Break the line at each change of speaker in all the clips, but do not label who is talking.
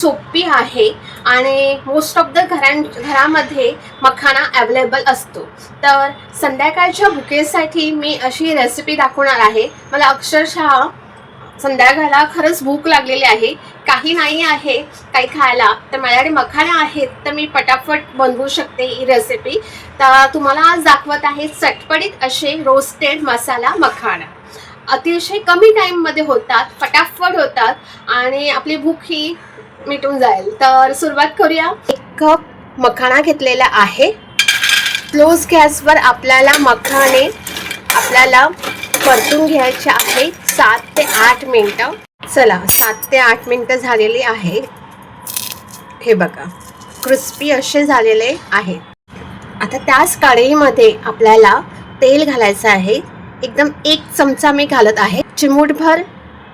सोपी आहे आणि मोस्ट ऑफ द घरामध्ये मखाना अवेलेबल असतो. तर संध्याकाळच्या भुकेसाठी मी अशी रेसिपी दाखवणार आहे. मला अक्षरशः संध्याकाळला खरंच भूक लागलेली आहे, काही नाही आहे काही खायला, तर माझ्याकडे मखाना आहेत तर मी पटापट बनवू शकते ही रेसिपी. तर तुम्हाला आज दाखवत आहे चटपटीत असे रोस्टेड मसाला मखाना. अतिशय कमी टाईममध्ये होतात, फटाफट होतात आणि आपली भूक ही मिटून जाईल. तर सुरुवात करूया. 1 कप मखाना घेतलेला आहे. स्लो गॅसवर आपल्याला मखाने परतून घ्यायचे आहे 7 ते 8 मिनिटं. चला 7 ते 8 मिनिटं झालेली आहे. हे बघा क्रिस्पी असे झालेले आहेत. आता त्याच कढईमध्ये आपल्याला तेल घालायचं आहे. एकदम 1 चमचा मी घालत आहे. चिमूटभर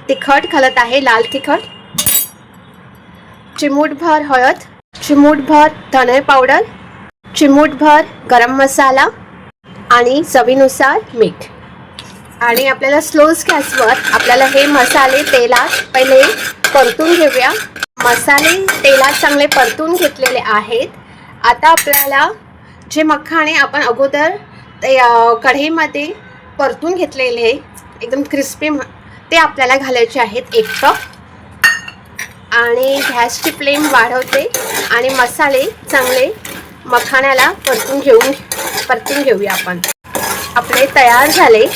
तिखट घालत आहे, लाल तिखट, चिमूटभर हळद, चिमूटभर धने पावडर, चिमूटभर गरम मसाला आणि चवीनुसार मीठ. आणि आपल्याला स्लो गॅसवर आपल्याला हे मसाले तेलात पहिले परतून घेऊया. मसाले तेलात चांगले परतून घेतलेले आहेत. आता आपल्याला जे मखाणे आपण अगोदर ते कढईमध्ये परतून घेतलेले एकदम क्रिस्पी ते आपल्याला घालायचे आहेत 1 कप. आणि गॅसची फ्लेम वाढवते आणि मसाले चांगले मखाण्याला परतून घेऊया आपण. आपले तयार झाले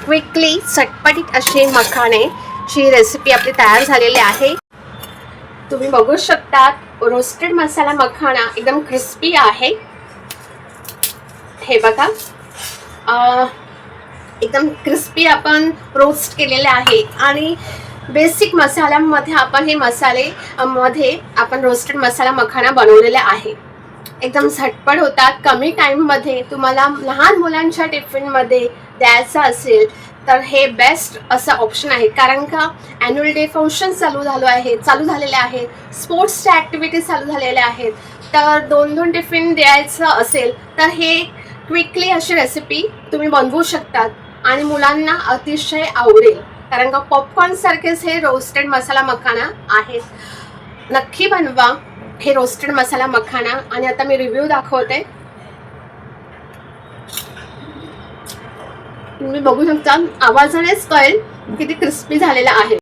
क्विकली चटपटीत असे मखाण्याची रेसिपी आपली तयार झालेली आहे. तुम्ही बघू शकता रोस्टेड मसाला मखाना एकदम क्रिस्पी आहे. हे बघा एकदम क्रिस्पी आपण रोस्ट केलेले आहे. आणि बेसिक मसाल्यामध्ये आपण हे मसाले मध्ये आपण रोस्टेड मसाला मखाना बनवलेला आहे. एकदम झटपट होतात. कमी टाईममध्ये तुम्हाला लहान मुलांच्या टिफिनमध्ये द्यायचं असेल तर हे बेस्ट असं ऑप्शन आहे. कारण का ॲन्युअल डे फंक्शन चालू झालेले आहेत, स्पोर्ट्सच्या ॲक्टिव्हिटीज चालू झालेल्या आहेत. तर 2-2 टिफिन द्यायचं असेल तर हे क्विकली अशी रेसिपी तुम्ही बनवू शकतात आणि मुलांना अतिशय आवडेल. कारण का पॉपकॉर्न सारखेच हे रोस्टेड मसाला मखाना आहेत. नक्की बनवा हे रोस्टेड मसाला मखाना. आणि आता मी रिव्ह्यू दाखवते. तुम्ही बघू शकता, आवाजानेच कळेल किती क्रिस्पी झालेला आहे.